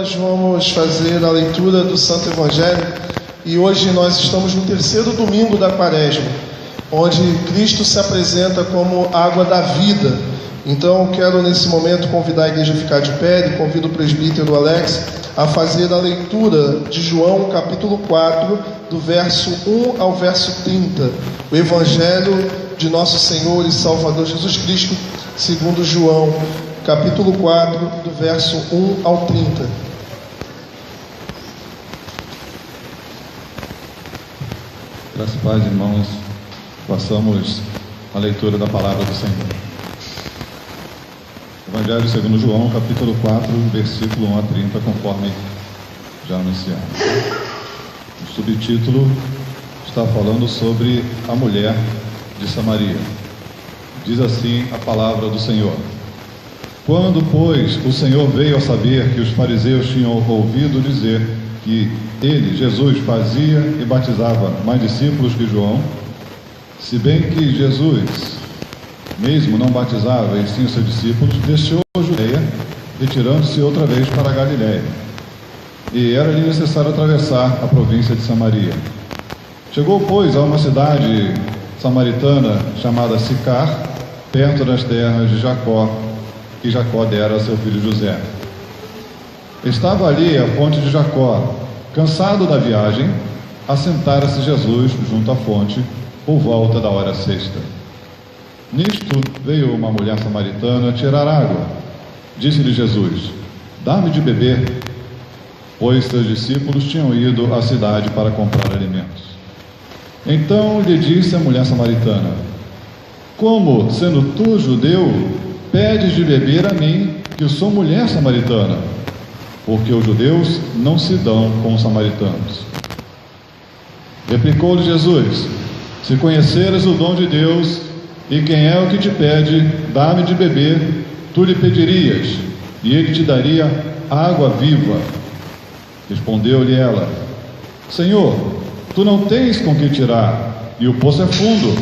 Nós vamos fazer a leitura do Santo Evangelho e hoje nós estamos no terceiro domingo da Quaresma, onde Cristo se apresenta como água da vida. Então eu quero nesse momento convidar a igreja a ficar de pé e convido o presbítero Alex a fazer a leitura de João capítulo 4, do verso 1 ao verso 30, o Evangelho de nosso Senhor e Salvador Jesus Cristo, segundo João, capítulo 4, do verso 1 ao 30. Graças a Deus, irmãos, passamos a leitura da palavra do Senhor. Evangelho segundo João, capítulo 4, versículo 1 a 30, conforme já anunciado. O subtítulo está falando sobre a mulher de Samaria. Diz assim a palavra do Senhor: Quando, pois, o Senhor veio a saber que os fariseus tinham ouvido dizer que ele, Jesus, fazia e batizava mais discípulos que João, se bem que Jesus mesmo não batizava e sim os seus discípulos, deixou a Judeia, retirando-se outra vez para a Galiléia. E era-lhe necessário atravessar a província de Samaria. Chegou, pois, a uma cidade samaritana chamada Sicar, perto das terras de Jacó, que Jacó dera a seu filho José. Estava ali a fonte de Jacó. Cansado da viagem, assentara-se Jesus junto à fonte, por volta da hora sexta. Nisto veio uma mulher samaritana tirar água. Disse-lhe Jesus: Dá-me de beber, pois seus discípulos tinham ido à cidade para comprar alimentos. Então lhe disse a mulher samaritana: Como, sendo tu judeu, pedes de beber a mim, que sou mulher samaritana? Porque os judeus não se dão com os samaritanos. Replicou-lhe Jesus: Se conheceras o dom de Deus, e quem é o que te pede, dá-me de beber, tu lhe pedirias, e ele te daria água viva. Respondeu-lhe ela: Senhor, tu não tens com que tirar, e o poço é fundo.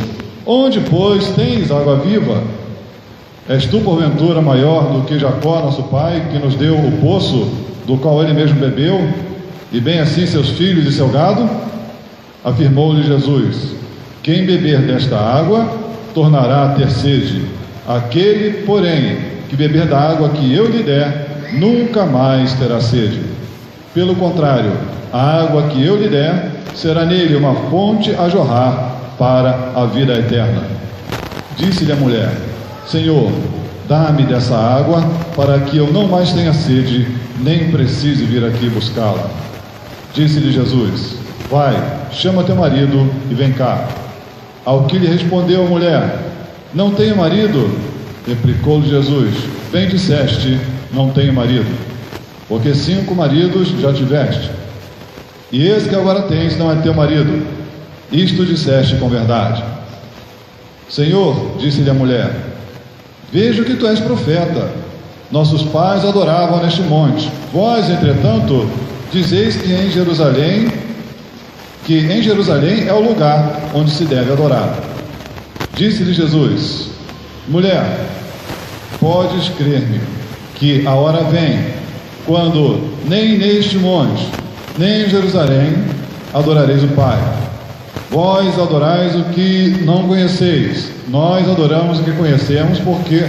Onde, pois, tens água viva? És tu, porventura, maior do que Jacó, nosso pai, que nos deu o poço, do qual ele mesmo bebeu, e bem assim seus filhos e seu gado? Afirmou-lhe Jesus: Quem beber desta água, tornará a ter sede. Aquele, porém, que beber da água que eu lhe der, nunca mais terá sede. Pelo contrário, a água que eu lhe der, será nele uma fonte a jorrar para a vida eterna. Disse-lhe a mulher: Senhor, dá-me dessa água, para que eu não mais tenha sede, nem precise vir aqui buscá-la. Disse-lhe Jesus: Vai, chama teu marido e vem cá. Ao que lhe respondeu a mulher: Não tenho marido. Replicou-lhe Jesus: Bem disseste, não tenho marido, porque 5 maridos já tiveste, e esse que agora tens não é teu marido. Isto disseste com verdade. Senhor, disse-lhe a mulher, vejo que tu és profeta. Nossos pais adoravam neste monte. Vós, entretanto, dizeis que em Jerusalém é o lugar onde se deve adorar. Disse-lhe Jesus: Mulher, podes crer-me que a hora vem, quando nem neste monte, nem em Jerusalém adorareis o Pai. Vós adorais o que não conheceis, nós adoramos o que conhecemos, porque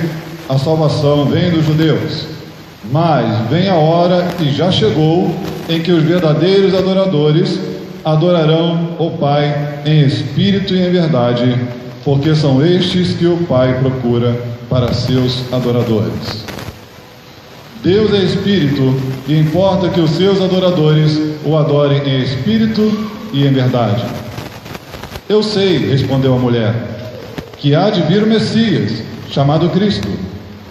a salvação vem dos judeus. Mas vem a hora, e já chegou, em que os verdadeiros adoradores adorarão o Pai em espírito e em verdade, porque são estes que o Pai procura para seus adoradores. Deus é espírito, e importa que os seus adoradores o adorem em espírito e em verdade. Eu sei, respondeu a mulher, que há de vir o Messias, chamado Cristo.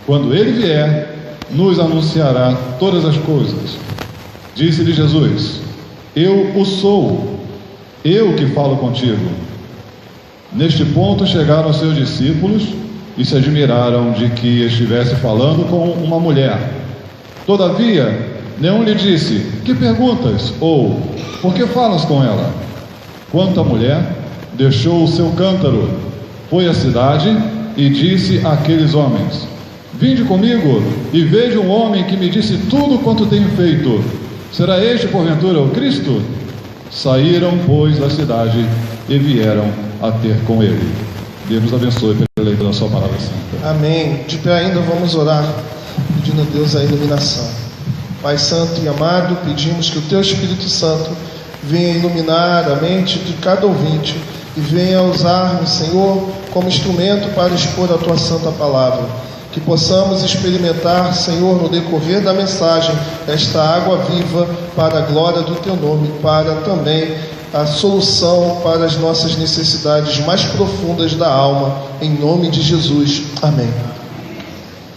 Quando ele vier, nos anunciará todas as coisas. Disse-lhe Jesus: eu o sou, eu que falo contigo. Neste ponto chegaram seus discípulos e se admiraram de que estivesse falando com uma mulher. Todavia, nenhum lhe disse: que perguntas? Ou, por que falas com ela? Quanto à mulher, deixou o seu cântaro, foi à cidade e disse àqueles homens: vinde comigo e veja um homem que me disse tudo quanto tenho feito. Será este porventura o Cristo? Saíram, pois, da cidade e vieram a ter com ele. Deus nos abençoe pela leitura da sua palavra santa. Amém. De pé ainda vamos orar, pedindo a Deus a iluminação. Pai santo e amado, pedimos que o teu Espírito Santo venha iluminar a mente de cada ouvinte e venha usar-nos, Senhor, como instrumento para expor a tua santa palavra. Que possamos experimentar, Senhor, no decorrer da mensagem, esta água viva para a glória do teu nome, para também a solução para as nossas necessidades mais profundas da alma, em nome de Jesus. Amém.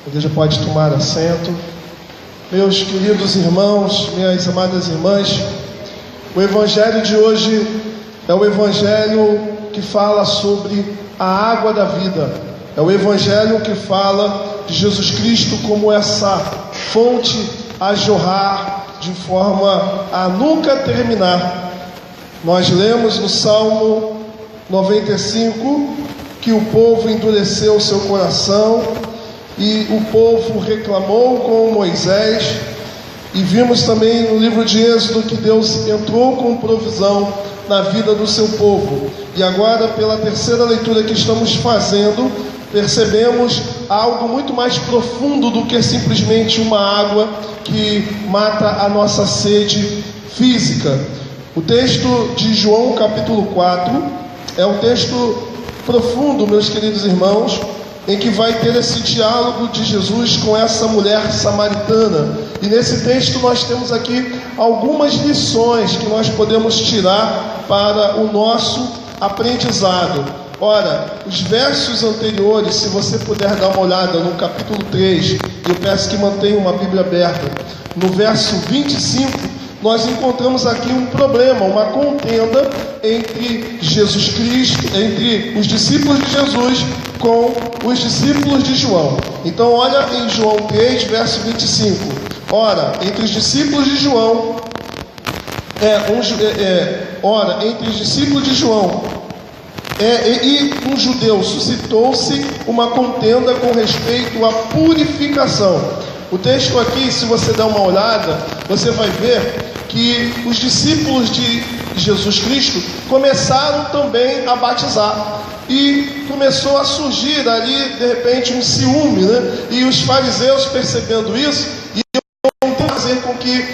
A igreja pode tomar assento. Meus queridos irmãos, minhas amadas irmãs, o evangelho de hoje é o evangelho que fala sobre a água da vida. É o evangelho que fala de Jesus Cristo como essa fonte a jorrar de forma a nunca terminar. Nós lemos no Salmo 95 que o povo endureceu o seu coração e o povo reclamou com Moisés, e vimos também no livro de Êxodo que Deus entrou com provisão na vida do seu povo. E agora, pela terceira leitura que estamos fazendo, percebemos algo muito mais profundo do que simplesmente uma água que mata a nossa sede física. O texto de João capítulo 4 é um texto profundo, meus queridos irmãos, em que vai ter esse diálogo de Jesus com essa mulher samaritana. E nesse texto nós temos aqui algumas lições que nós podemos tirar para o nosso aprendizado. Ora, os versos anteriores, se você puder dar uma olhada no capítulo 3, eu peço que mantenha uma Bíblia aberta, no verso 25, nós encontramos aqui um problema, uma contenda entre Jesus Cristo, entre os discípulos de Jesus com os discípulos de João. Então olha em João 3, verso 25. Ora, entre os discípulos de João, entre os discípulos de João e um judeu suscitou-se uma contenda com respeito à purificação. O texto aqui, se você der uma olhada, você vai ver que os discípulos de Jesus Cristo começaram também a batizar. E começou a surgir ali, de repente, um ciúme, né? E os fariseus, percebendo isso, iam fazer com que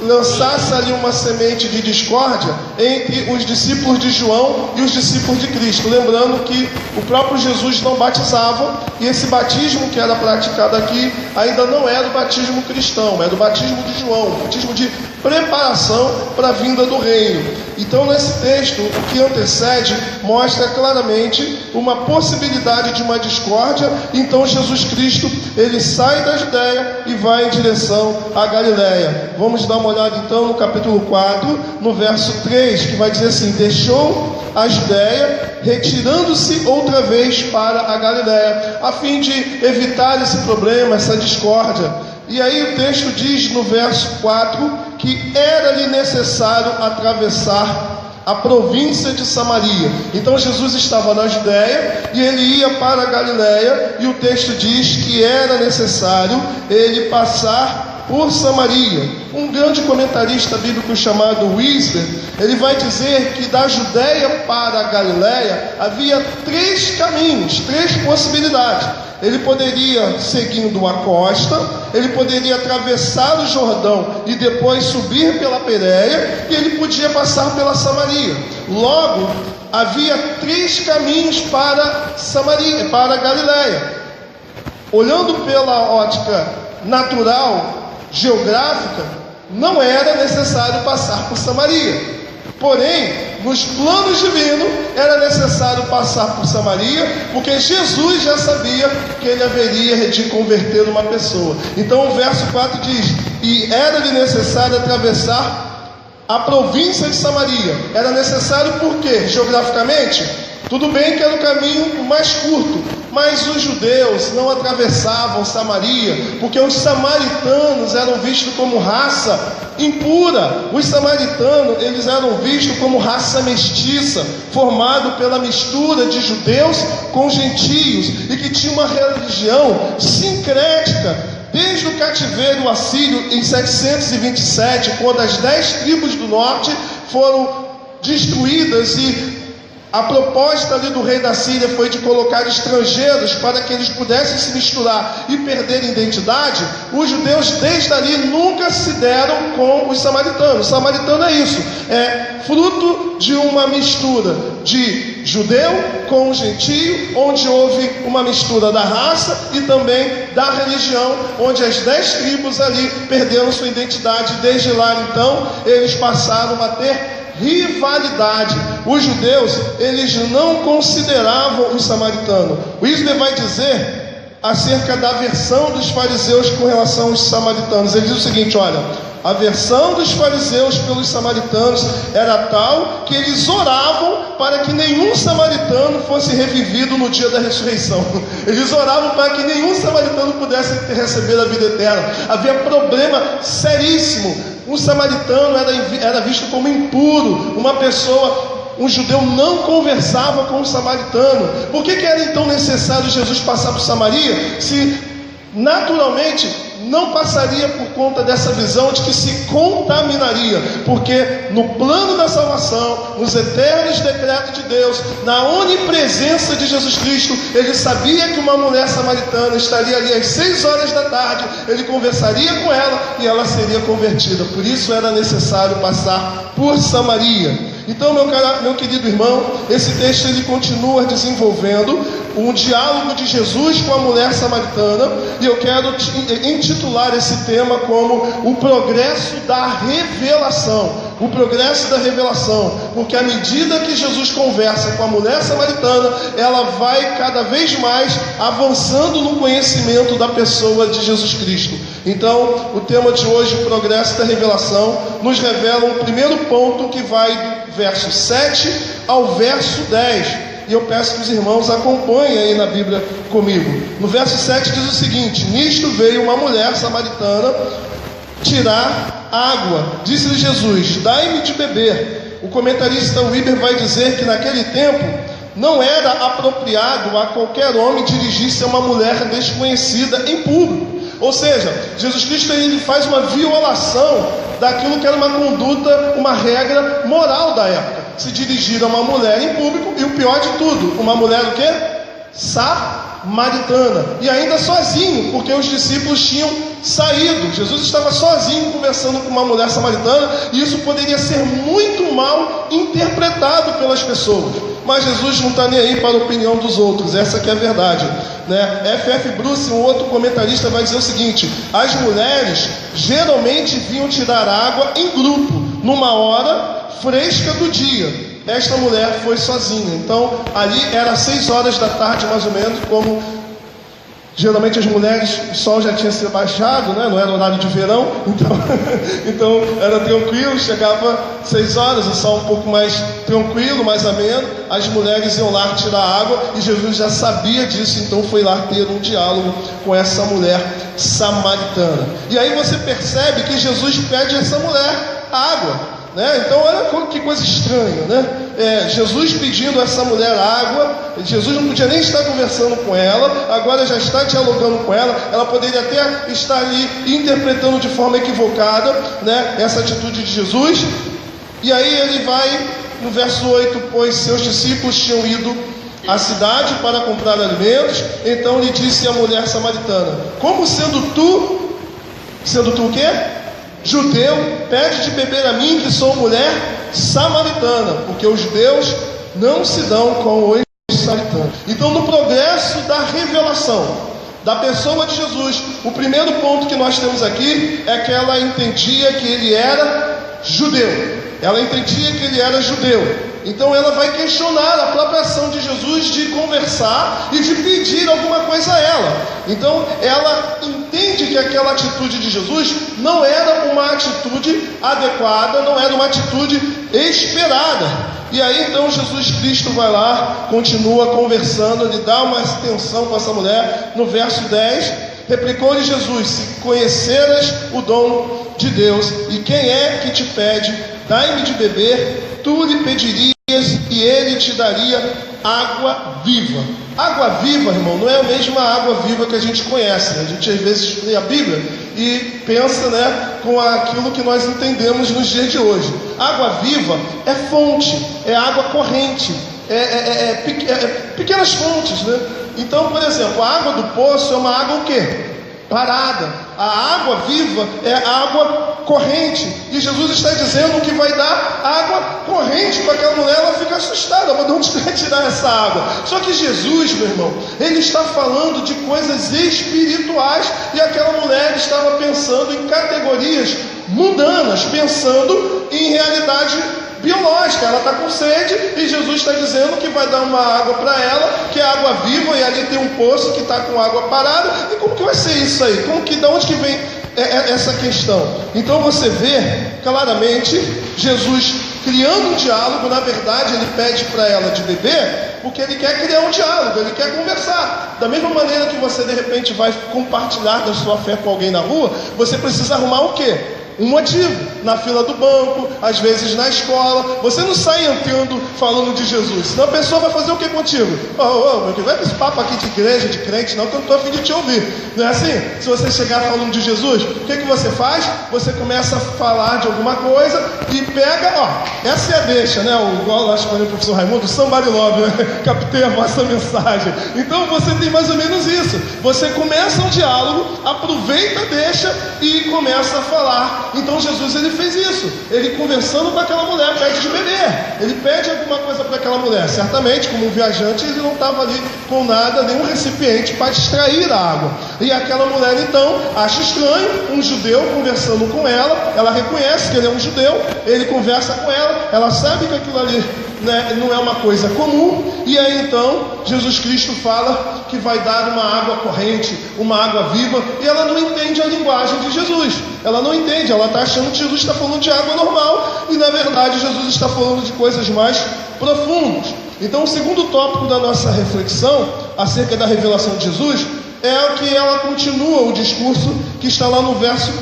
lançasse ali uma semente de discórdia entre os discípulos de João e os discípulos de Cristo. Lembrando que o próprio Jesus não batizava, e esse batismo que era praticado aqui ainda não era o batismo cristão, era o batismo de João, o batismo de preparação para a vinda do reino. Então, nesse texto, o que antecede mostra claramente uma possibilidade de uma discórdia. Então Jesus Cristo, ele sai da Judeia e vai em direção à Galileia. Vamos dar uma olhada então no capítulo 4, no verso 3, que vai dizer assim: deixou a Judeia, retirando-se outra vez para a Galileia, a fim de evitar esse problema, essa discórdia. E aí o texto diz no verso 4 que era-lhe necessário atravessar a província de Samaria. Então Jesus estava na Judeia e ele ia para a Galileia, e o texto diz que era necessário ele passar por Samaria. Um grande comentarista bíblico chamado Wesley, ele vai dizer que da Judéia para a Galiléia havia 3 caminhos, 3 possibilidades. Ele poderia seguindo a costa, ele poderia atravessar o Jordão e depois subir pela Pérea, e ele podia passar pela Samaria. Logo, havia 3 caminhos para Samaria, para a Galiléia. Olhando pela ótica natural, geográfica, não era necessário passar por Samaria. Porém, nos planos divinos, era necessário passar por Samaria, porque Jesus já sabia que ele haveria de converter uma pessoa. Então o verso 4 diz: e era-lhe necessário atravessar a província de Samaria. Era necessário por quê? Geograficamente, tudo bem que era o caminho mais curto, mas os judeus não atravessavam Samaria, porque os samaritanos eram vistos como raça impura. Os samaritanos, eles eram vistos como raça mestiça, formado pela mistura de judeus com gentios, e que tinha uma religião sincrética. Desde o cativeiro assírio em 727, quando as 10 tribos do norte foram destruídas, e a proposta ali do rei da Síria foi de colocar estrangeiros para que eles pudessem se misturar e perder identidade. Os judeus desde ali nunca se deram com os samaritanos. O samaritano é isso, é fruto de uma mistura de judeu com gentio, onde houve uma mistura da raça e também da religião, onde as 10 tribos ali perderam sua identidade. Desde lá então eles passaram a ter rivalidade. Os judeus, eles não consideravam os samaritanos. O Wesley vai dizer acerca da aversão dos fariseus com relação aos samaritanos. Ele diz o seguinte: olha, a aversão dos fariseus pelos samaritanos era tal que eles oravam para que nenhum samaritano fosse revivido no dia da ressurreição. Eles oravam para que nenhum samaritano pudesse receber a vida eterna. Havia problema seríssimo. Um samaritano era visto como impuro, uma pessoa, um judeu não conversava com o samaritano. Por que era então necessário Jesus passar por Samaria, se naturalmente não passaria por conta dessa visão de que se contaminaria? Porque no plano da salvação, nos eternos decretos de Deus, na onipresença de Jesus Cristo, ele sabia que uma mulher samaritana estaria ali às 6 horas da tarde, ele conversaria com ela e ela seria convertida. Por isso era necessário passar por Samaria. Então, meu querido irmão, esse texto ele continua desenvolvendo um diálogo de Jesus com a mulher samaritana, e eu quero intitular esse tema como o progresso da revelação. O progresso da revelação, porque à medida que Jesus conversa com a mulher samaritana, ela vai cada vez mais avançando no conhecimento da pessoa de Jesus Cristo. Então, o tema de hoje, o progresso da revelação, nos revela um primeiro ponto que vai do verso 7 ao verso 10. E eu peço que os irmãos acompanhem aí na Bíblia comigo. No verso 7 diz o seguinte: nisto veio uma mulher samaritana tirar água. Disse-lhe Jesus: dai-me de beber. O comentarista Weber vai dizer que naquele tempo não era apropriado a qualquer homem dirigir-se a uma mulher desconhecida em público. Ou seja, Jesus Cristo ele faz uma violação daquilo que era uma conduta, uma regra moral da época. Se dirigir a uma mulher em público, e o pior de tudo, uma mulher o quê? Samaritana, e ainda sozinho, porque os discípulos tinham saído. Jesus estava sozinho conversando com uma mulher samaritana, e isso poderia ser muito mal interpretado pelas pessoas. Mas Jesus não está nem aí para a opinião dos outros, essa que é a verdade, né? F.F. Bruce, um outro comentarista, vai dizer o seguinte: as mulheres geralmente vinham tirar água em grupo, numa hora fresca do dia. Esta mulher foi sozinha. Então ali era 6 horas da tarde mais ou menos, como geralmente as mulheres, o sol já tinha se baixado, né? Não era horário de verão, então era tranquilo. Chegava 6 horas, o sol um pouco mais tranquilo, mais ameno, as mulheres iam lá tirar água, e Jesus já sabia disso, então foi lá ter um diálogo com essa mulher samaritana. E aí você percebe que Jesus pede a essa mulher água, né? Então olha que coisa estranha, né? Jesus pedindo a essa mulher água. Jesus não podia nem estar conversando com ela, agora já está dialogando com ela. Ela poderia até estar ali interpretando de forma equivocada, né, essa atitude de Jesus. E aí ele vai no verso 8: pois seus discípulos tinham ido à cidade para comprar alimentos. Então lhe disse a mulher samaritana: como sendo tu o quê? Judeu, pede de beber a mim, que sou mulher samaritana, porque os judeus não se dão com os samaritanos. Então, no progresso da revelação da pessoa de Jesus, o primeiro ponto que nós temos aqui é que ela entendia que ele era judeu. Ela entendia que ele era judeu. Então ela vai questionar a própria ação de Jesus de conversar e de pedir alguma coisa a ela. Então ela entende que aquela atitude de Jesus não era uma atitude adequada, não era uma atitude esperada. E aí então Jesus Cristo vai lá, continua conversando, ele dá uma atenção com essa mulher. No verso 10, replicou-lhe Jesus: se conheceras o dom de Deus, e quem é que te pede, dai-me de beber, tu lhe pedirias e ele te daria água viva. Água viva, irmão, não é a mesma água viva que a gente conhece, né? A gente às vezes lê a Bíblia e pensa, né, com aquilo que nós entendemos nos dias de hoje. Água viva é fonte, é água corrente, pequenas fontes, né? Então, por exemplo, a água do poço é uma água o quê? Parada. A água viva é água corrente. E Jesus está dizendo que vai dar água corrente para aquela mulher. Ela fica assustada, mas de onde vai tirar essa água? Só que Jesus, meu irmão, ele está falando de coisas espirituais, e aquela mulher estava pensando em categorias mundanas, pensando em realidade biológica. Ela está com sede e Jesus está dizendo que vai dar uma água para ela, que é água viva, e ali tem um poço que está com água parada. E como que vai ser isso aí? Da onde que vem essa questão? Então você vê claramente Jesus criando um diálogo. Na verdade ele pede para ela de beber porque ele quer criar um diálogo, ele quer conversar. Da mesma maneira que você de repente vai compartilhar da sua fé com alguém na rua, você precisa arrumar o quê? Um motivo. Na fila do banco, às vezes na escola. Você não sai entrando falando de Jesus, senão a pessoa vai fazer o que contigo? Meu que vai com esse papo aqui de igreja, de crente, não, que eu não estou a fim de te ouvir. Não é assim? Se você chegar falando de Jesus, o que você faz? Você começa a falar de alguma coisa e pega, essa é a deixa, né? Igual acho que o professor Raimundo, somebody love, né? Captei a vossa mensagem. Então você tem mais ou menos isso. Você começa um diálogo, aproveita, deixa e começa a falar. Então Jesus, ele fez isso. Ele conversando com aquela mulher, pede de beber. Ele pede alguma coisa para aquela mulher. Certamente, como um viajante, ele não estava ali com nada, nenhum recipiente para extrair a água. E aquela mulher então acha estranho um judeu conversando com ela. Ela reconhece que ele é um judeu. Ele conversa com ela. Ela sabe que aquilo ali, né, não é uma coisa comum. E aí então Jesus Cristo fala que vai dar uma água corrente, uma água viva. E ela não entende a linguagem de Jesus. Ela não entende, ela está achando que Jesus está falando de água normal, e na verdade Jesus está falando de coisas mais profundas. Então o segundo tópico da nossa reflexão acerca da revelação de Jesus é que ela continua o discurso que está lá no verso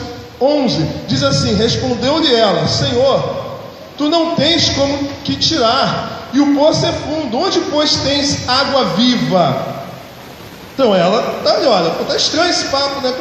11. Diz assim: respondeu-lhe ela: Senhor, tu não tens como que tirar, e o poço é fundo, onde pois tens água viva? Então ela está ali, olha, está estranho esse papo, né?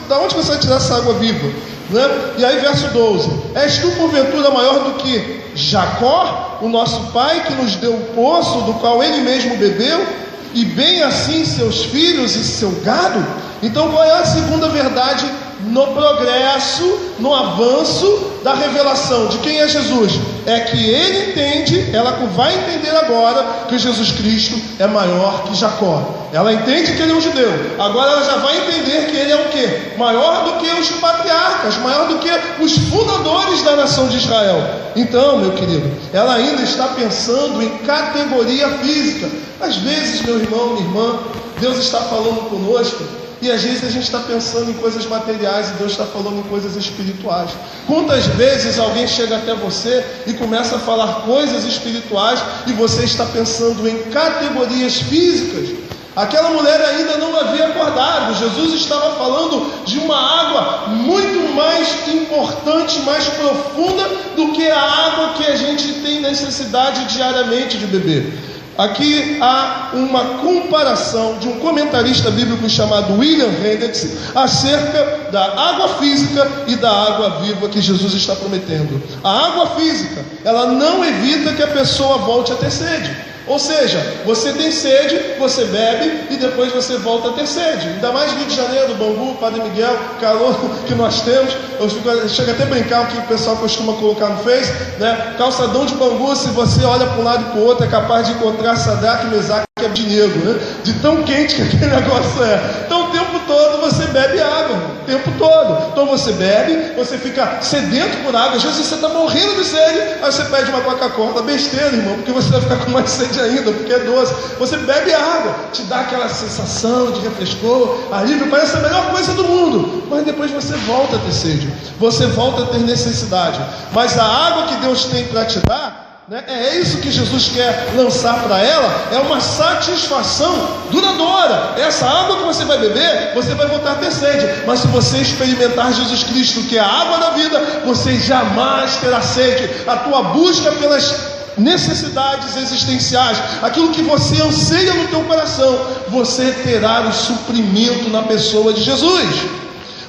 Da onde você vai tirar essa água viva? Né? E aí verso 12: és tu porventura maior do que Jacó, o nosso pai, que nos deu o poço do qual ele mesmo bebeu, e bem assim seus filhos e seu gado? Então qual é a segunda verdade no progresso, no avanço da revelação de quem é Jesus? É que ele entende, ela vai entender agora que Jesus Cristo é maior que Jacó. Ela entende que ele é um judeu. Agora ela já vai entender que ele é o quê? Maior do que os patriarcas, maior do que os fundadores da nação de Israel. Então, meu querido, ela ainda está pensando em categoria física. Às vezes, meu irmão, minha irmã, Deus está falando conosco, e às vezes a gente está pensando em coisas materiais e Deus está falando em coisas espirituais. Quantas vezes alguém chega até você e começa a falar coisas espirituais e você está pensando em categorias físicas? Aquela mulher ainda não havia acordado. Jesus estava falando de uma água muito mais importante, mais profunda do que a água que a gente tem necessidade diariamente de beber. Aqui há uma comparação de um comentarista bíblico chamado William Hendricks acerca da água física e da água viva que Jesus está prometendo. A água física, ela não evita que a pessoa volte a ter sede. Ou seja, você tem sede, você bebe e depois você volta a ter sede. Ainda mais Rio de Janeiro, Bangu, Padre Miguel, calor que nós temos. Eu chego até a brincar o que o pessoal costuma colocar no Face, né? Calçadão de Bangu, se você olha para um lado e para o outro, é capaz de encontrar Sadraque, Mesaque e Abednego, né? De tão quente que aquele negócio é. Então o tempo todo você bebe água, o tempo todo. Então você bebe, você fica sedento por água. Às vezes você está morrendo de sede, aí você pede uma Coca-Cola. Besteira, irmão, porque você vai ficar com mais sede ainda, porque é doce. Você bebe água, te dá aquela sensação de refrescor, alívio, parece a melhor coisa do mundo, mas depois você volta a ter sede, você volta a ter necessidade. Mas a água que Deus tem para te dar, né, é isso que Jesus quer lançar para ela, é uma satisfação duradoura. Essa água que você vai beber, você vai voltar a ter sede, mas se você experimentar Jesus Cristo, que é a água da vida, você jamais terá sede. A tua busca pelas necessidades existenciais, aquilo que você anseia no teu coração, você terá o suprimento na pessoa de Jesus.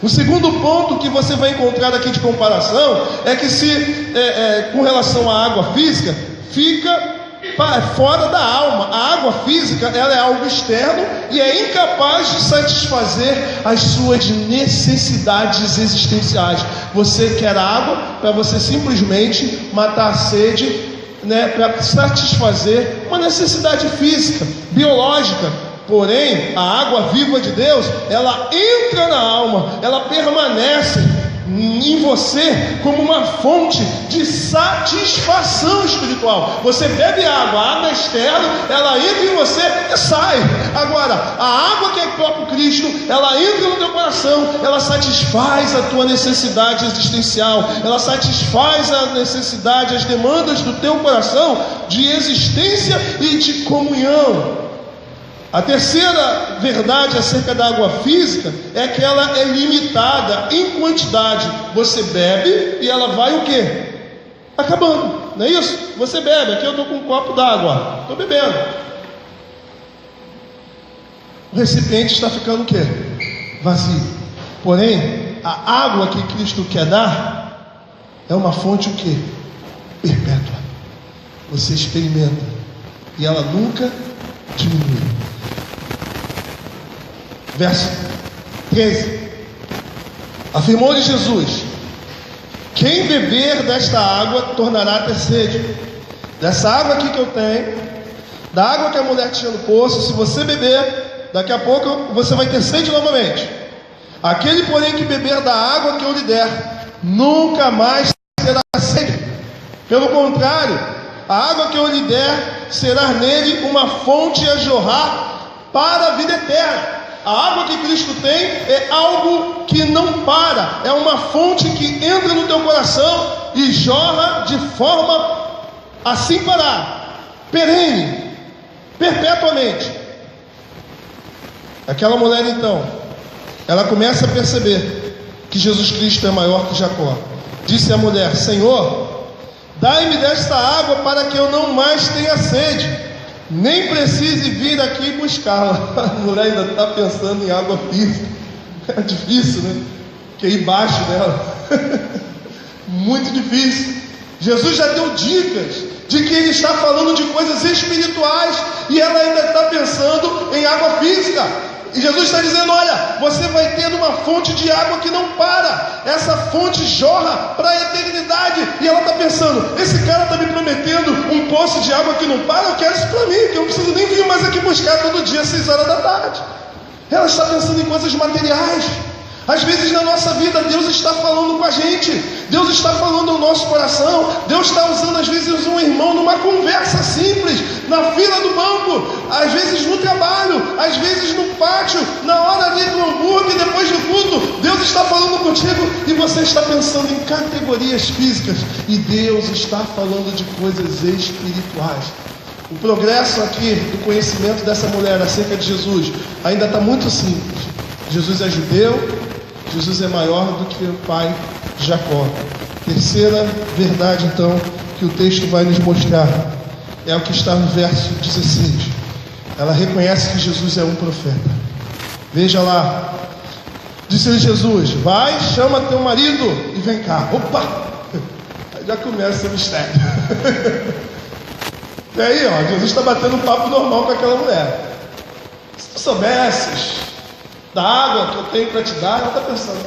O segundo ponto que você vai encontrar aqui de comparação é que com relação à água física, fica fora da alma. A água física, ela é algo externo e é incapaz de satisfazer as suas necessidades existenciais. Você quer água para você simplesmente matar a sede, né, para satisfazer uma necessidade física, biológica. Porém, a água viva de Deus, ela entra na alma, ela permanece em você como uma fonte de satisfação espiritual. Você bebe água, a água externa, ela entra em você e sai. Agora, a água que é o próprio Cristo, ela entra no teu coração, ela satisfaz a tua necessidade existencial, ela satisfaz a necessidade, as demandas do teu coração de existência e de comunhão. A terceira verdade acerca da água física é que ela é limitada em quantidade. Você bebe e ela vai o quê? Acabando, não é isso? Você bebe, aqui eu estou com um copo d'água, estou bebendo. O recipiente está ficando o quê? Vazio. Porém, a água que Cristo quer dar é uma fonte o quê? Perpétua. Você experimenta e ela nunca diminui. Verso 13. Afirmou-lhe Jesus: quem beber desta água tornará a ter sede. Dessa água aqui que eu tenho, da água que a mulher tinha no poço, se você beber, daqui a pouco você vai ter sede novamente. Aquele, porém, que beber da água que eu lhe der, nunca mais terá sede. Pelo contrário, a água que eu lhe der será nele uma fonte a jorrar para a vida eterna. A água que Cristo tem é algo que não para, é uma fonte que entra no teu coração e jorra de forma assim parar, perene, perpetuamente. Aquela mulher então, ela começa a perceber que Jesus Cristo é maior que Jacó. Disse a mulher: Senhor, dai-me desta água para que eu não mais tenha sede, nem precise vir aqui buscá-la. A mulher ainda está pensando em água física. É difícil, né? Que ir embaixo dela. Muito difícil. Jesus já deu dicas de que ele está falando de coisas espirituais e ela ainda está pensando em água física. E Jesus está dizendo: olha, você vai ter uma fonte de água que não para. Essa fonte jorra para a eternidade. E ela está pensando: esse cara está me prometendo um poço de água que não para. Eu quero isso para mim, que eu não preciso nem vir mais aqui buscar todo dia às 6 horas da tarde. Ela está pensando em coisas materiais. Às vezes na nossa vida Deus está falando com a gente, Deus está falando ao nosso coração, Deus está usando às vezes um irmão numa conversa simples, na fila do banco, às vezes no trabalho, às vezes no pátio, na hora ali do hambúrguer, depois do culto. Deus está falando contigo e você está pensando em categorias físicas e Deus está falando de coisas espirituais. O progresso aqui do conhecimento dessa mulher acerca de Jesus ainda está muito simples. Jesus é judeu, Jesus é maior do que o pai de Jacó. Terceira verdade, então, que o texto vai nos mostrar é o que está no verso 16. Ela reconhece que Jesus é um profeta. Veja lá. Disse-lhe Jesus: vai, chama teu marido e vem cá. Opa! Aí já começa o mistério. E aí, ó, Jesus está batendo um papo normal com aquela mulher. Se tu soubesses da água que eu tenho para te dar, ela está pensando: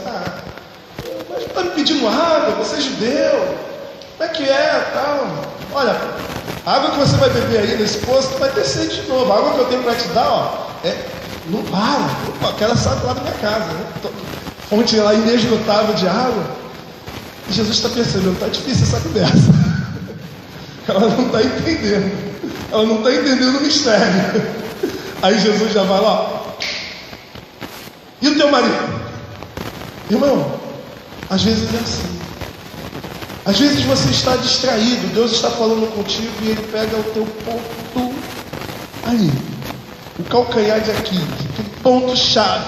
mas está me pedindo água, você é judeu, como é que é, tal? Olha, a água que você vai beber aí nesse poço, tu vai ter sede de novo. A água que eu tenho para te dar, ó, não para. Opa, aquela sabe lá da minha casa, né? Fonte lá inesgotável de água. E Jesus está percebendo: está difícil essa conversa. Ela não está entendendo. Ela não está entendendo o mistério. Aí Jesus já vai lá: e o teu marido? Irmão, às vezes é assim. Às vezes você está distraído, Deus está falando contigo e Ele pega o teu ponto ali, o calcanhar de Aquiles, aquele ponto-chave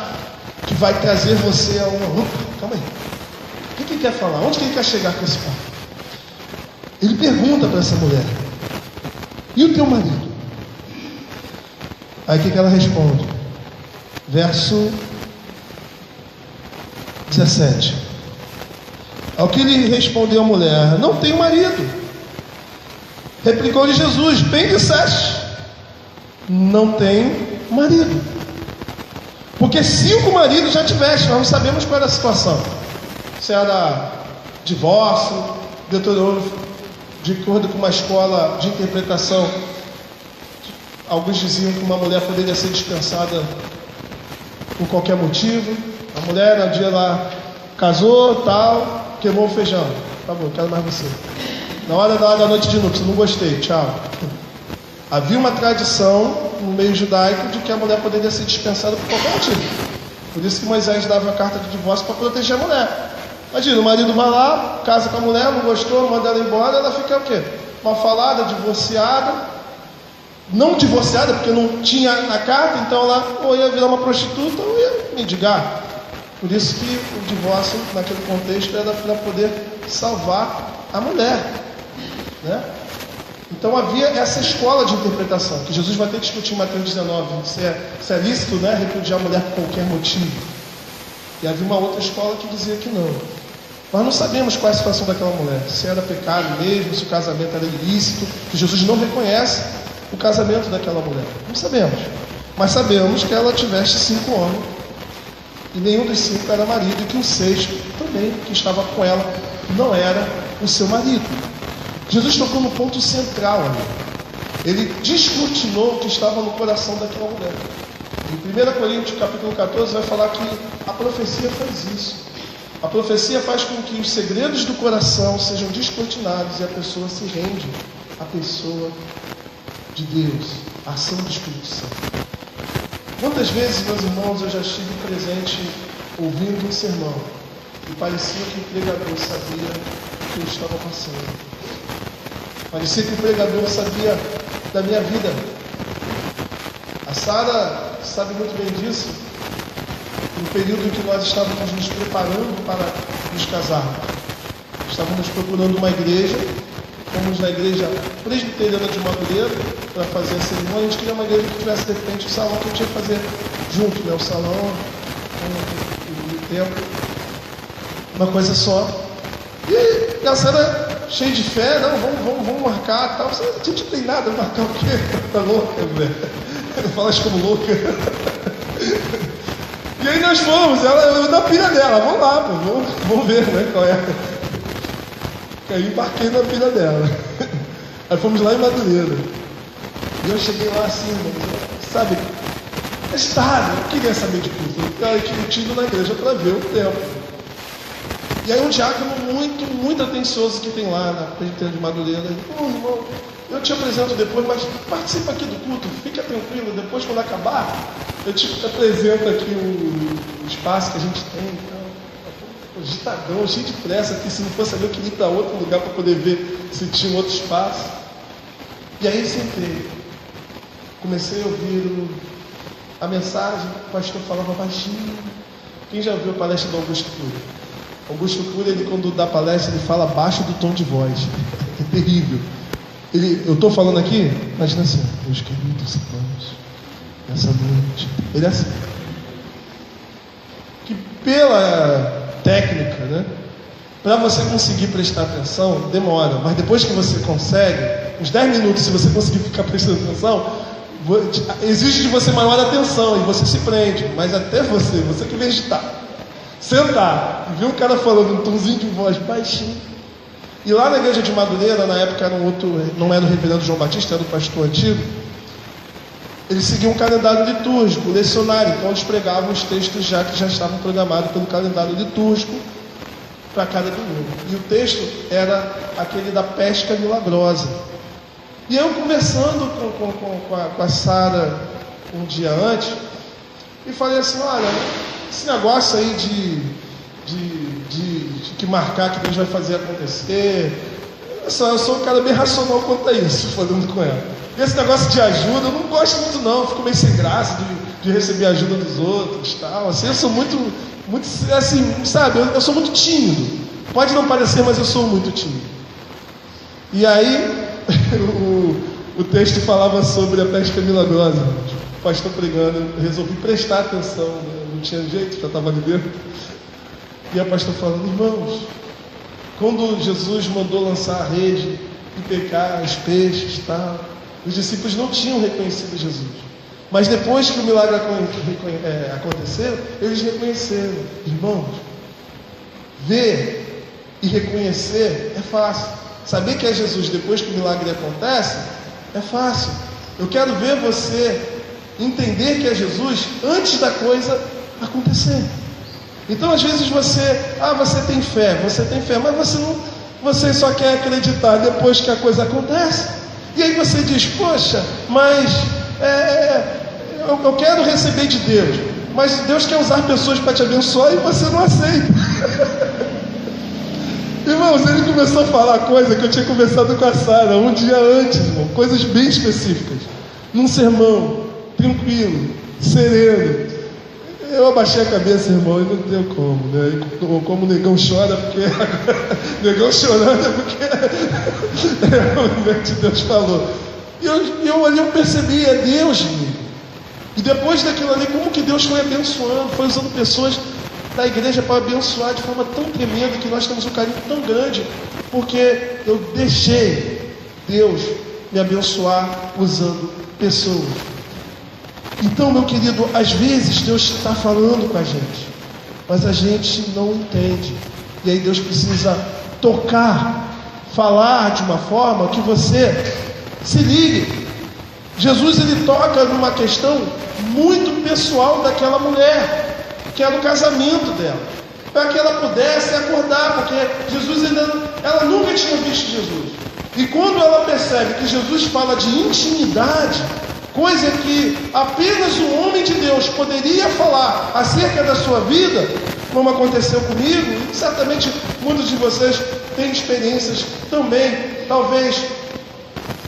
que vai trazer você a uma... Opa, calma aí. O que Ele quer falar? Onde que Ele quer chegar com esse ponto? Ele pergunta para essa mulher: e o teu marido? Aí o que ela responde? Verso 17. Ao que lhe respondeu a mulher: não tenho marido. Replicou-lhe Jesus: bem disseste, não tenho marido. Porque 5 maridos já tiveste. Nós não sabemos qual era a situação. Se era divórcio, Deuteronômio, de acordo com uma escola de interpretação, alguns diziam que uma mulher poderia ser dispensada por qualquer motivo. A mulher, no dia lá, casou, tal, queimou o feijão. Tá bom, quero mais você. Na hora da noite de núpcias, não gostei, tchau. Havia uma tradição no meio judaico de que a mulher poderia ser dispensada por qualquer motivo. Por isso que Moisés dava a carta de divórcio para proteger a mulher. Imagina, o marido vai lá, casa com a mulher, não gostou, manda ela embora, ela fica o quê? Mal falada, divorciada. Não divorciada, porque não tinha a carta, então ela ou ia virar uma prostituta ou ia mendigar. Por isso que o divórcio, naquele contexto, era para poder salvar a mulher, né? Então havia essa escola de interpretação, que Jesus vai ter que discutir em Mateus 19, se é lícito, né, repudiar a mulher por qualquer motivo. E havia uma outra escola que dizia que não. Nós não sabemos qual é a situação daquela mulher, se era pecado mesmo, se o casamento era ilícito, que Jesus não reconhece o casamento daquela mulher. Não sabemos. Mas sabemos que ela tivesse 5 homens, e nenhum dos 5 era marido, e que o 6º também, que estava com ela, não era o seu marido. Jesus tocou no ponto central ali. Ele descortinou o que estava no coração daquela mulher. Em 1 Coríntios capítulo 14 vai falar que a profecia faz isso. A profecia faz com que os segredos do coração sejam descortinados e a pessoa se rende à pessoa de Deus, à ação do Espírito Santo. Quantas vezes, meus irmãos, eu já estive presente ouvindo um sermão e parecia que o pregador sabia o que eu estava passando. Parecia que o pregador sabia da minha vida. A Sara sabe muito bem disso. No período em que nós estávamos nos preparando para nos casar, estávamos procurando uma igreja. Fomos na igreja presbiteriana de Madureira para fazer a cerimônia. A gente queria uma igreja que tivesse de repente o salão que a gente ia fazer junto, né? O salão, o templo, uma coisa só. E a Sara cheia de fé: não, vamos marcar tal. Você não tem nada, marcar o quê? Tá louca, velho? Não falas como louca. E aí nós fomos, eu da pilha dela: vamos lá, pô, vamos ver, né, qual é. Aí embarquei na pilha dela. Aí fomos lá em Madureira. E eu cheguei lá assim, sabe, estável, eu queria saber de tudo. Eu tinha ido na igreja para ver o templo. E aí um diácono muito atencioso que tem lá na presbiteriana de Madureira: irmão, eu te apresento depois, mas participa aqui do culto, fica tranquilo, depois quando acabar, eu te apresento aqui o espaço que a gente tem. Então, agitadão, cheio de pressa aqui. Se não fosse ali, eu queria ir para outro lugar para poder ver se tinha um outro espaço. E aí sentei. comecei a ouvir a mensagem, o pastor falava baixinho. Quem já ouviu a palestra do Augusto Cury? Augusto Cury, ele quando dá palestra, ele fala abaixo do tom de voz. É terrível. Eu estou falando aqui, imagina assim, meus queridos irmãos, nessa noite. Ele é assim. Que pela técnica, né? Para você conseguir prestar atenção, demora. Mas depois que você consegue, uns 10 minutos, se você conseguir ficar prestando atenção, exige de você maior atenção e você se prende. Mas até você que meditar, sentar e ver um cara falando um tomzinho de voz baixinho. E lá na igreja de Madureira, na época era não era o reverendo João Batista, era o pastor antigo. Eles seguiam um calendário litúrgico, lecionário. Então eles pregavam os textos que já estavam programados pelo calendário litúrgico para cada domingo. E o texto era aquele da pesca milagrosa. E eu conversando com a Sara um dia antes, e falei assim, olha, esse negócio aí de que marcar que Deus vai fazer acontecer, eu sou um cara bem racional quanto a isso, falando com ela. E esse negócio de ajuda, eu não gosto muito não, fico meio sem graça de receber ajuda dos outros, tal. Assim, eu sou muito assim, sabe, eu sou muito tímido. Pode não parecer, mas eu sou muito tímido. E aí, o texto falava sobre a pesca milagrosa. O pastor pregando, eu resolvi prestar atenção, né? Não tinha jeito, já estava ali dentro. E a pastor falando, irmãos, quando Jesus mandou lançar a rede e pegar os peixes e tal, os discípulos não tinham reconhecido Jesus. Mas depois que o milagre aconteceu, eles reconheceram. Irmãos, ver e reconhecer é fácil. Saber que é Jesus depois que o milagre acontece é fácil. Eu quero ver você entender que é Jesus antes da coisa acontecer. Então às vezes você tem fé, mas você só quer acreditar depois que a coisa acontece. E aí você diz, poxa, mas eu quero receber de Deus, mas Deus quer usar pessoas para te abençoar e você não aceita. Irmãos, ele começou a falar coisa que eu tinha conversado com a Sara um dia antes, irmão, coisas bem específicas, num sermão, tranquilo, sereno. Eu abaixei a cabeça, irmão, e não deu como, né? Como o negão chora, porque negão chorando é porque realmente Deus falou. E eu ali eu percebi, é Deus, amigo. E depois daquilo ali, como que Deus foi abençoando, foi usando pessoas da igreja para abençoar de forma tão tremenda, que nós temos um carinho tão grande, porque eu deixei Deus me abençoar usando pessoas. Então, meu querido, às vezes Deus está falando com a gente, mas a gente não entende. E aí Deus precisa tocar, falar de uma forma que você se ligue. Jesus, ele toca numa questão muito pessoal daquela mulher, que era o casamento dela, para que ela pudesse acordar, porque Jesus ela nunca tinha visto Jesus. E quando ela percebe que Jesus fala de intimidade, coisa que apenas o homem de Deus poderia falar acerca da sua vida, como aconteceu comigo, e certamente muitos de vocês têm experiências também, talvez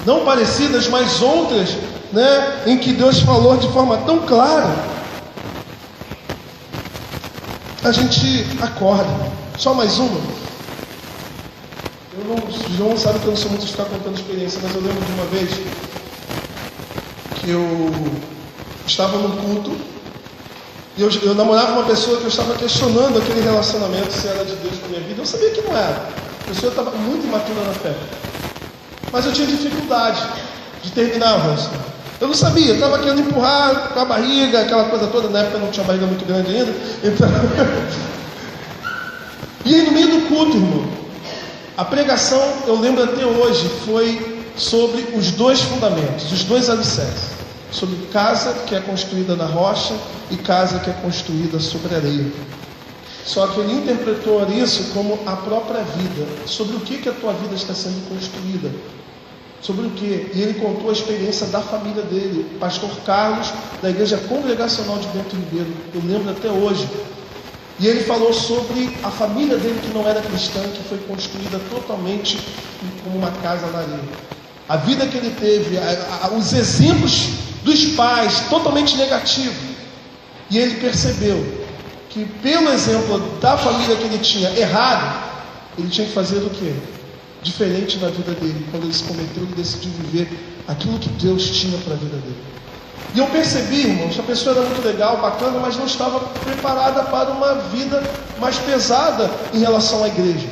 não parecidas, mas outras, né, em que Deus falou de forma tão clara. A gente acorda. Só mais uma. João sabe que eu não sou muito de ficar contando experiência, mas eu lembro de uma vez que eu estava no culto e eu namorava uma pessoa que eu estava questionando aquele relacionamento, se era de Deus para minha vida. Eu sabia que não era. A pessoa estava muito imatura na fé, mas eu tinha dificuldade de terminar o relacionamento. Eu não sabia, eu estava querendo empurrar com a barriga, aquela coisa toda. Na época eu não tinha barriga muito grande ainda, então... E aí no meio do culto, irmão, a pregação, eu lembro até hoje, foi sobre os dois fundamentos, os dois alicerces, sobre casa que é construída na rocha e casa que é construída sobre areia. Só que ele interpretou isso como a própria vida, sobre o que a tua vida está sendo construída, sobre o que? E ele contou a experiência da família dele, o pastor Carlos, da Igreja Congregacional de Bento Ribeiro, eu lembro até hoje. E ele falou sobre a família dele que não era cristã, que foi construída totalmente como uma casa na areia. A vida que ele teve, os exemplos dos pais, totalmente negativo. E ele percebeu que, pelo exemplo da família que ele tinha errado, ele tinha que fazer o quê? Diferente na vida dele. Quando ele se converteu, ele decidiu viver aquilo que Deus tinha para a vida dele. E eu percebi, irmãos, que a pessoa era muito legal, bacana, mas não estava preparada para uma vida mais pesada em relação à igreja.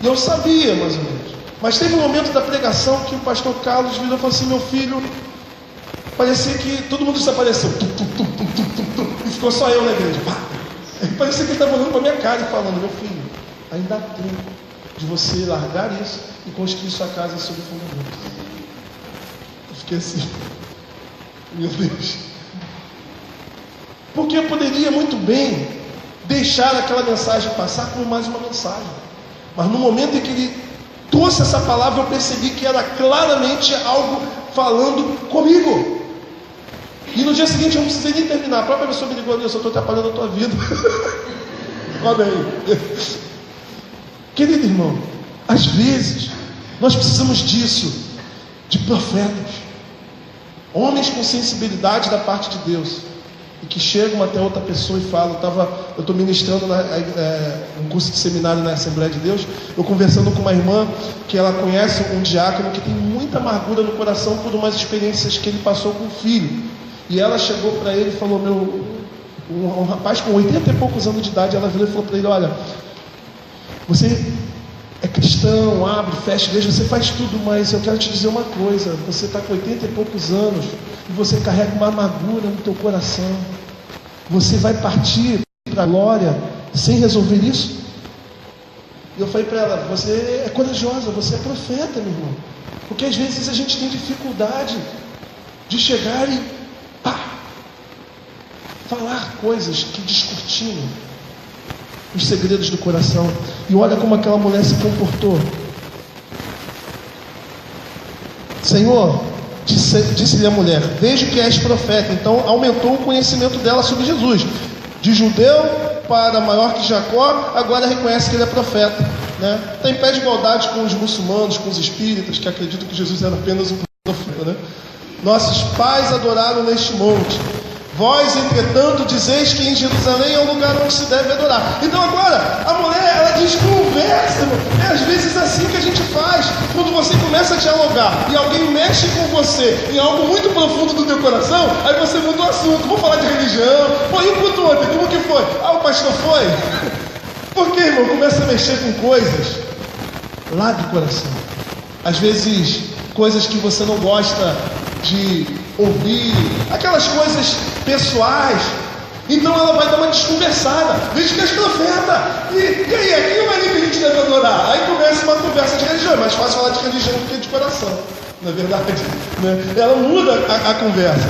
E eu sabia, mais ou menos. Mas teve um momento da pregação que o pastor Carlos virou e falou assim: meu filho, parecia que todo mundo desapareceu. E ficou só eu na igreja. Parecia que ele estava olhando para a minha cara e falando: meu filho, ainda há tempo de você largar isso e construir sua casa sobre o fundamento. Eu fiquei assim, meu Deus. Porque eu poderia muito bem deixar aquela mensagem passar como mais uma mensagem. Mas no momento em que ele trouxe essa palavra, eu percebi que era claramente algo falando comigo. E no dia seguinte eu não precisei nem terminar. A própria pessoa me ligou: eu só estou atrapalhando a tua vida. Olha aí. Querido irmão, às vezes nós precisamos disso, de profetas, homens com sensibilidade da parte de Deus, e que chegam até outra pessoa e falam. Eu estou ministrando um curso de seminário na Assembleia de Deus, eu conversando com uma irmã que ela conhece um diácono que tem muita amargura no coração por umas experiências que ele passou com o filho, e ela chegou para ele e falou: um rapaz com 80 e poucos anos de idade, ela virou e falou para ele: olha, você é cristão, abre, fecha igreja, você faz tudo, mas eu quero te dizer uma coisa: você está com 80 e poucos anos e você carrega uma amargura no teu coração. Você vai partir para a glória sem resolver isso? E eu falei para ela: você é corajosa, você é profeta, meu irmão. Porque às vezes a gente tem dificuldade de chegar e falar coisas que descortinam os segredos do coração. E olha como aquela mulher se comportou. Senhor, disse-lhe a mulher: vejo que és profeta. Então aumentou o conhecimento dela sobre Jesus. De judeu para maior que Jacó, agora reconhece que ele é profeta, né? Está em pé de igualdade com os muçulmanos, com os espíritas, que acreditam que Jesus era apenas um profeta, né? Nossos pais adoraram neste monte. Vós, entretanto, dizeis que em Jerusalém é o lugar onde se deve adorar. Então agora, a mulher, ela diz: conversa, irmão. É às vezes assim que a gente faz. Quando você começa a dialogar e alguém mexe com você em algo muito profundo do teu coração, aí você muda o assunto. Vamos falar de religião. Pô, e o culto ontem, como que foi? O pastor foi? Por quê, irmão? Começa a mexer com coisas lá do coração. Às vezes, coisas que você não gosta de ouvir, aquelas coisas pessoais. Então ela vai dar uma desconversada. Veja que és profeta. E aí, aqui ou ali que a gente deve adorar? Aí começa uma conversa de religião. É mais fácil falar de religião do que de coração, não é verdade? Né? Ela muda a conversa.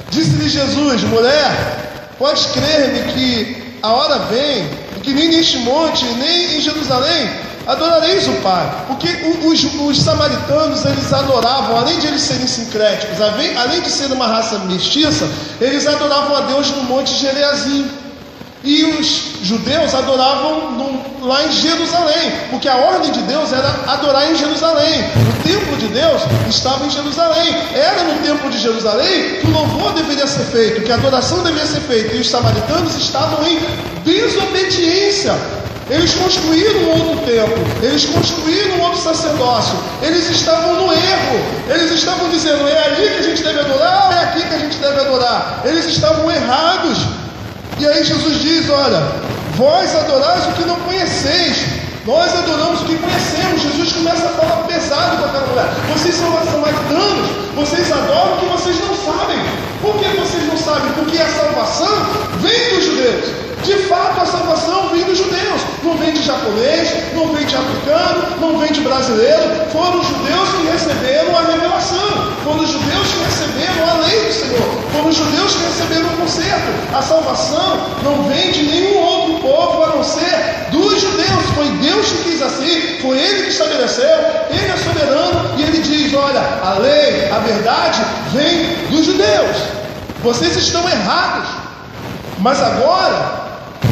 Disse-lhe Jesus: mulher, podes crer-me que a hora vem, que nem neste monte, nem em Jerusalém adorareis o Pai. Porque os samaritanos, eles adoravam, além de eles serem sincréticos, além de ser uma raça mestiça, eles adoravam a Deus no monte Gerizim. E os judeus adoravam lá em Jerusalém, porque a ordem de Deus era adorar em Jerusalém. O templo de Deus estava em Jerusalém. Era no templo de Jerusalém que o louvor deveria ser feito, que a adoração deveria ser feita. E os samaritanos estavam em desobediência. Eles construíram um outro templo, eles construíram um outro sacerdócio, eles estavam no erro, eles estavam dizendo: é ali que a gente deve adorar, é aqui que a gente deve adorar. Eles estavam errados. E aí Jesus diz: olha, vós adorais o que não conheceis, nós adoramos o que conhecemos. Jesus começa a falar pesado com aquela mulher: vocês são samaritanos, vocês adoram o que vocês não sabem. Por que vocês não sabem? Porque a salvação vem dos judeus. De fato, a salvação vem dos judeus. Não vem de japonês, não vem de africano, não vem de brasileiro. Foram os judeus que receberam a revelação. Foram os judeus que receberam a lei do Senhor. Foram os judeus que receberam o conserto. A salvação não vem de nenhum outro povo a não ser dos judeus. Foi Deus que quis assim. Foi Ele que estabeleceu. Ele é soberano. E Ele diz: olha, a lei, a verdade vem dos judeus. Vocês estão errados. Mas agora,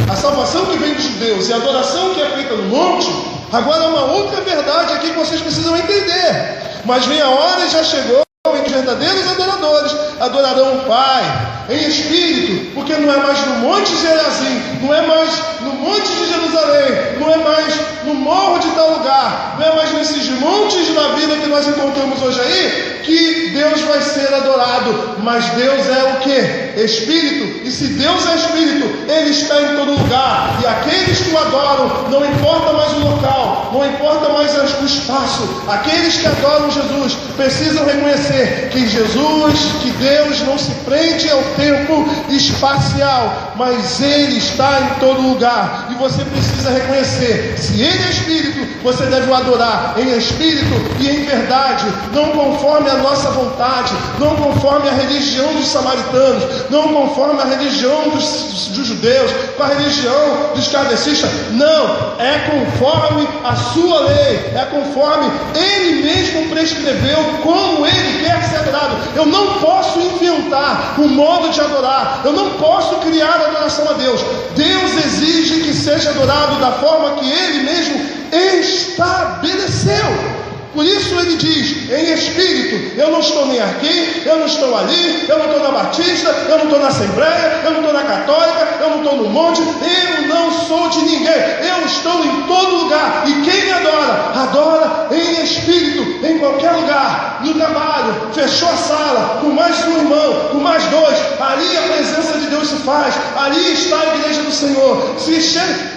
a salvação que vem dos judeus e a adoração que é feita no monte, agora é uma outra verdade aqui que vocês precisam entender. Mas vem a hora, e já chegou, em verdadeiros adoradores adorarão o Pai em espírito, porque não é mais no Monte Gerazim, não é mais no Monte de Jerusalém, não é mais no morro de tal lugar, não é mais nesses montes da vida que nós encontramos hoje aí, que Deus vai ser adorado. Mas Deus é o que? Espírito. E se Deus é Espírito, Ele está em todo lugar. E aqueles que o adoram, não importa mais o local, não importa mais o espaço, aqueles que adoram Jesus precisam reconhecer que Jesus, que Deus não se prende ao tempo espacial, mas Ele está em todo lugar. E você precisa reconhecer: se Ele é Espírito, você deve o adorar em espírito e em verdade, não conforme a nossa vontade, não conforme a religião dos samaritanos, não conforme a religião dos judeus, com a religião dos kardecistas. Não, é conforme a sua lei, é conforme Ele mesmo prescreveu como Ele quer ser adorado. Eu não posso inventar um modo de adorar, eu não posso criar adoração a Deus. Deus exige que seja adorado da forma que Ele mesmo estabeleceu. Por isso Ele diz, em espírito: eu não estou nem aqui, eu não estou ali, eu não estou na Batista, eu não estou na Assembleia, eu não estou na Católica, eu não estou no monte, eu não sou de ninguém, eu estou em todo lugar. E quem me adora, adora em espírito, em qualquer lugar, no trabalho, fechou a sala, com mais um irmão, com mais dois, ali a presença de Deus se faz, ali está a igreja do Senhor. Se chega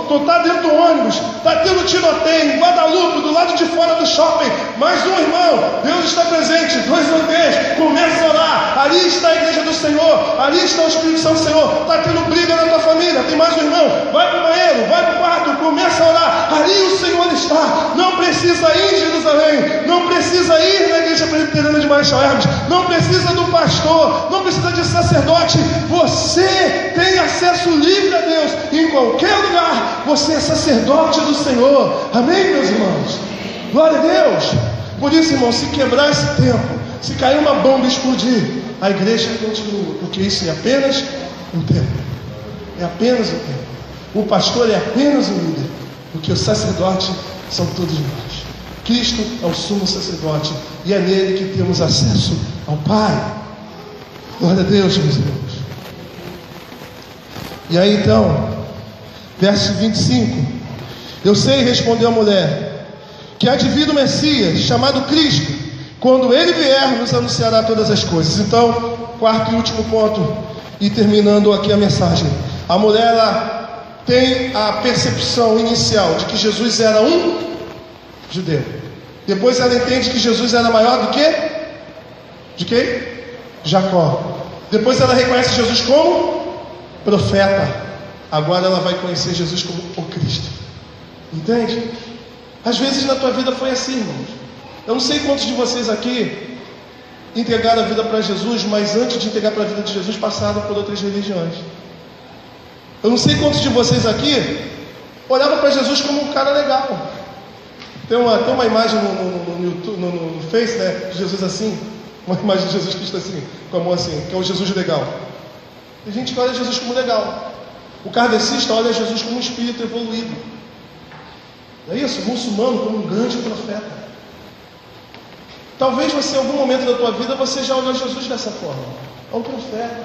tu está dentro do ônibus, está tendo tiroteio em Guadalupe, do lado de fora do shopping, mais um irmão, Deus está presente, 2 ou 3, começa a orar, ali está a igreja do Senhor, ali está o Espírito Santo do Senhor. Está tendo briga na tua família, tem mais um irmão, vai para o banheiro, vai para o quarto, começa a orar, ali o Senhor está. Não precisa ir em Jerusalém, não precisa ir na igreja presbiteriana de Marechal Hermes, não precisa do pastor, não precisa de sacerdote. Você tem acesso livre a Deus em qualquer lugar. Você é sacerdote do Senhor. Amém, meus irmãos? Glória a Deus. Por isso, irmão, se quebrar esse tempo, se cair uma bomba e explodir, a igreja continua, porque isso é apenas um tempo. É apenas um tempo. O pastor é apenas um líder, porque o sacerdote são todos nós. Cristo é o sumo sacerdote, e é nele que temos acesso ao Pai. Glória a Deus, meus irmãos. E aí então, verso 25: eu sei, respondeu a mulher, que há de vir o Messias, chamado Cristo. Quando ele vier, nos anunciará todas as coisas. Então, quarto e último ponto, e terminando aqui a mensagem. A mulher, ela tem a percepção inicial de que Jesus era um judeu. Depois ela entende que Jesus era maior do que? De quem? Jacó. Depois ela reconhece Jesus como profeta. Agora ela vai conhecer Jesus como o Cristo. Entende? Às vezes na tua vida foi assim, irmãos. Eu não sei quantos de vocês aqui entregaram a vida para Jesus, mas antes de entregar para a vida de Jesus passaram por outras religiões. Eu não sei quantos de vocês aqui olhavam para Jesus como um cara legal. Tem uma imagem no Face, né, de Jesus assim, uma imagem de Jesus Cristo assim, com a mão assim, que é o Jesus legal. Tem gente que olha Jesus como legal. O kardecista olha Jesus como um espírito evoluído. É isso? O muçulmano como um grande profeta. Talvez você, em algum momento da tua vida, você já olhou Jesus dessa forma. É um profeta,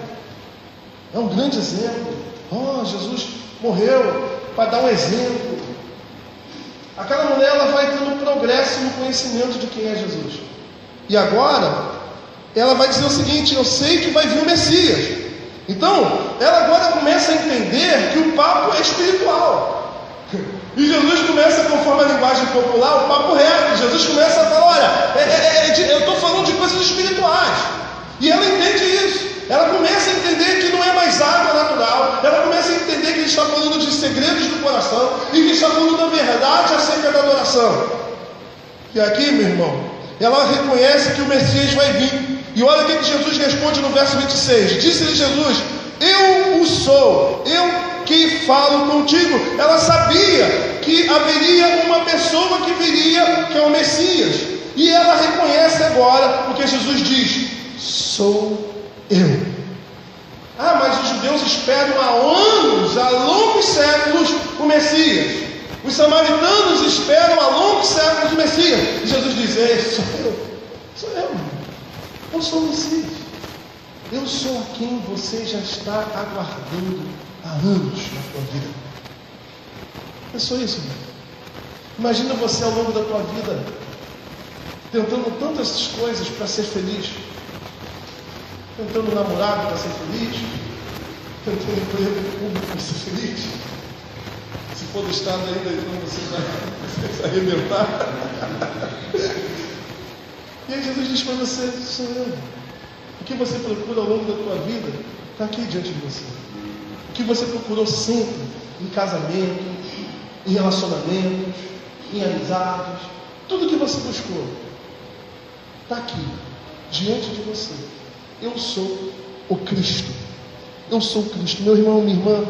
é um grande exemplo. Oh, Jesus morreu para dar um exemplo. Aquela mulher, ela vai tendo progresso no conhecimento de quem é Jesus. E agora, ela vai dizer o seguinte: eu sei que vai vir o Messias. Então, ela agora começa a entender que o papo é espiritual. E Jesus começa, conforme a linguagem popular, o papo reto. Jesus começa a falar: olha, eu estou falando de coisas espirituais. E ela entende isso. Ela começa a entender que não é mais água natural. Ela começa a entender que ele está falando de segredos do coração e que está falando da verdade acerca da adoração. E aqui, meu irmão, ela reconhece que o Messias vai vir. E olha o que Jesus responde no verso 26. Disse-lhe Jesus: eu o sou, eu que falo contigo. Ela sabia que haveria uma pessoa que viria, que é o Messias. E ela reconhece agora, porque Jesus diz: sou eu. Ah, mas os judeus esperam há anos, há longos séculos, o Messias. Os samaritanos esperam há longos séculos o Messias. E Jesus diz: ei, sou eu. não sou o Messias. Eu sou a quem você já está aguardando há anos na tua vida. É só isso, irmão. Imagina você ao longo da tua vida tentando tantas coisas para ser feliz. Tentando namorado para ser feliz. Tentando emprego público para ser feliz. Se for do estado ainda, então você vai se arrebentar. E aí Jesus diz para você: sou eu. O que você procura ao longo da tua vida está aqui diante de você. O que você procurou sempre em casamento, em relacionamentos, em amizades, tudo que você buscou está aqui diante de você. Eu sou o Cristo. Eu sou o Cristo. Meu irmão, minha irmã,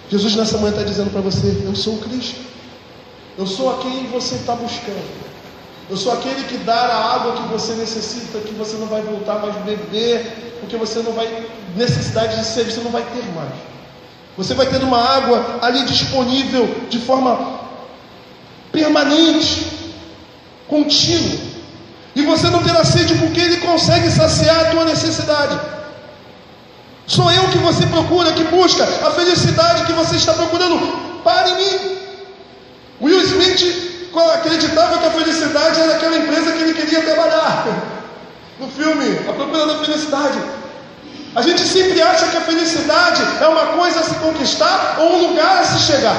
Jesus nessa manhã está dizendo para você: eu sou o Cristo. Eu sou a quem você está buscando. Eu sou aquele que dá a água que você necessita, que você não vai voltar mais beber, porque você não vai, necessidade de sede, você não vai ter mais. Você vai ter uma água ali disponível de forma permanente, contínua. E você não terá sede porque Ele consegue saciar a tua necessidade. Sou eu que você procura, que busca a felicidade que você está procurando. Para em mim. Will Smith acreditava que a felicidade era aquela empresa que ele queria trabalhar. No filme A Procura da Felicidade. A gente sempre acha que a felicidade é uma coisa a se conquistar ou um lugar a se chegar.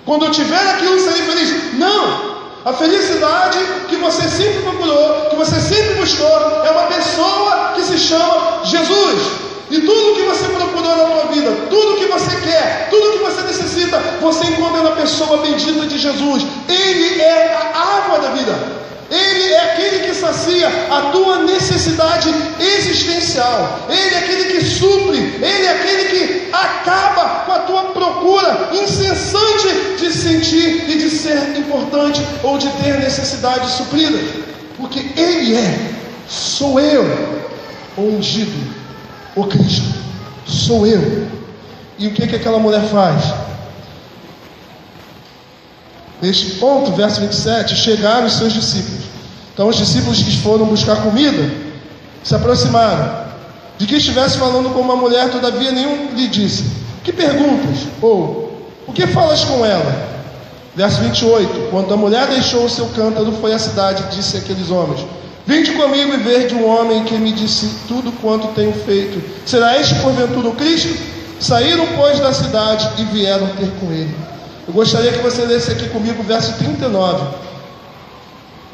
Quando eu tiver aquilo, eu serei feliz. Não! A felicidade que você sempre procurou, que você sempre buscou, é uma pessoa que se chama Jesus. E tudo que você procurou na tua vida, tudo que você quer, tudo que você necessita, você encontra na pessoa bendita de Jesus. Ele é a água da vida. Ele é aquele que sacia a tua necessidade existencial. Ele é aquele que supre. Ele é aquele que acaba com a tua procura incessante de sentir e de ser importante ou de ter necessidades supridas. Porque Ele sou eu, o ungido, o Cristo, sou eu. E o que aquela mulher faz? Neste ponto, verso 27, chegaram os seus discípulos. Então os discípulos que foram buscar comida se aproximaram. De que estivesse falando com uma mulher, todavia nenhum lhe disse: que perguntas? Ou, o que falas com ela? Verso 28, quando a mulher deixou o seu cântaro, foi à cidade e disse àqueles homens: vinde comigo e vede um homem que me disse tudo quanto tenho feito. Será este porventura o Cristo? Saíram, pois, da cidade e vieram ter com ele. Eu gostaria que você lesse aqui comigo o verso 39.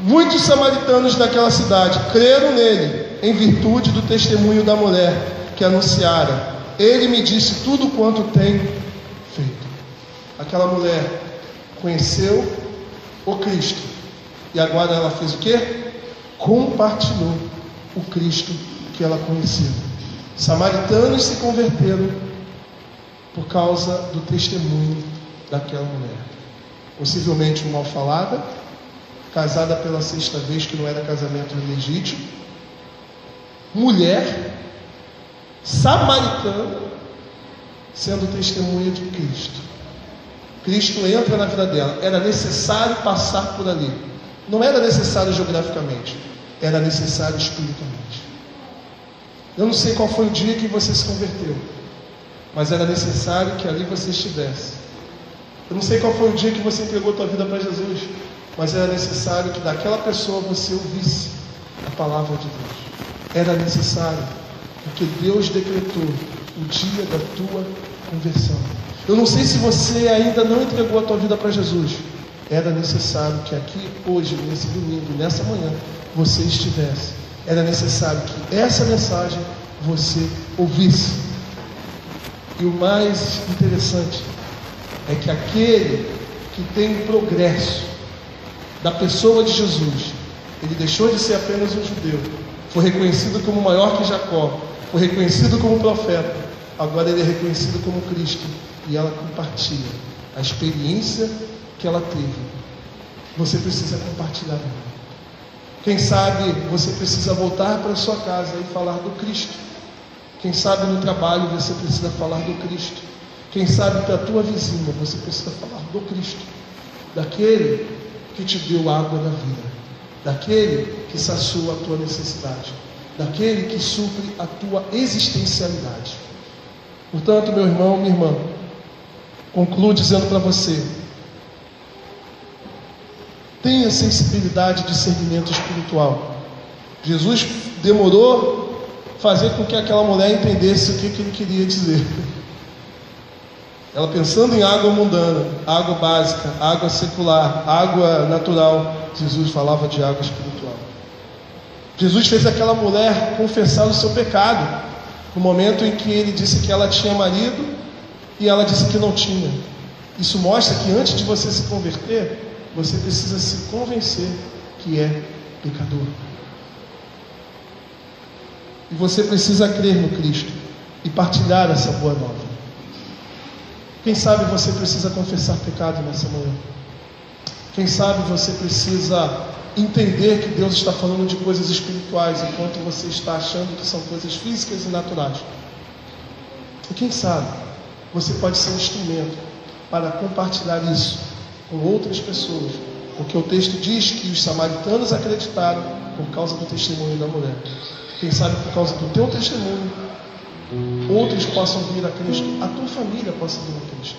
Muitos samaritanos daquela cidade creram nele, em virtude do testemunho da mulher que anunciara: ele me disse tudo quanto tenho feito. Aquela mulher conheceu o Cristo, e agora ela fez o quê? Compartilhou o Cristo que ela conhecia. Samaritanos se converteram por causa do testemunho daquela mulher. Possivelmente mal falada, casada pela sexta vez, que não era casamento legítimo, mulher samaritana, sendo testemunha de Cristo. Cristo entra na vida dela. Era necessário passar por ali. Não era necessário geograficamente, era necessário espiritualmente. Eu não sei qual foi o dia que você se converteu, mas era necessário que ali você estivesse. Eu não sei qual foi o dia que você entregou a tua vida para Jesus, mas era necessário que daquela pessoa você ouvisse a palavra de Deus. Era necessário, porque Deus decretou o dia da tua conversão. Eu não sei se você ainda não entregou a tua vida para Jesus. Era necessário que aqui, hoje, nesse domingo, nessa manhã, você estivesse. Era necessário que essa mensagem você ouvisse. E o mais interessante é que aquele que tem o progresso da pessoa de Jesus, ele deixou de ser apenas um judeu, foi reconhecido como maior que Jacó, foi reconhecido como profeta, agora ele é reconhecido como Cristo, e ela compartilha a experiência que ela teve. Você precisa compartilhar. Quem sabe você precisa voltar para a sua casa e falar do Cristo. Quem sabe no trabalho você precisa falar do Cristo. Quem sabe para a tua vizinha você precisa falar do Cristo, daquele que te deu água da vida, daquele que saciou a tua necessidade. daquele que supre a tua existencialidade. Portanto, meu irmão, minha irmã, concluo dizendo para você: tenha sensibilidade de discernimento espiritual. Jesus demorou fazer com que aquela mulher entendesse o que ele queria dizer. Ela pensando em água mundana, água básica, água secular, água natural, Jesus falava de água espiritual. Jesus fez aquela mulher confessar o seu pecado, no momento em que ele disse que ela tinha marido e ela disse que não tinha. Isso mostra que antes de você se converter, você precisa se convencer que é pecador. E você precisa crer no Cristo e partilhar essa boa nova. Quem sabe você precisa confessar pecado nessa manhã. Quem sabe você precisa entender que Deus está falando de coisas espirituais, enquanto você está achando que são coisas físicas e naturais. E quem sabe você pode ser um instrumento para compartilhar isso com outras pessoas, porque o texto diz que os samaritanos acreditaram por causa do testemunho da mulher. Quem sabe por causa do teu testemunho outros possam vir a Cristo, a tua família possa vir a Cristo.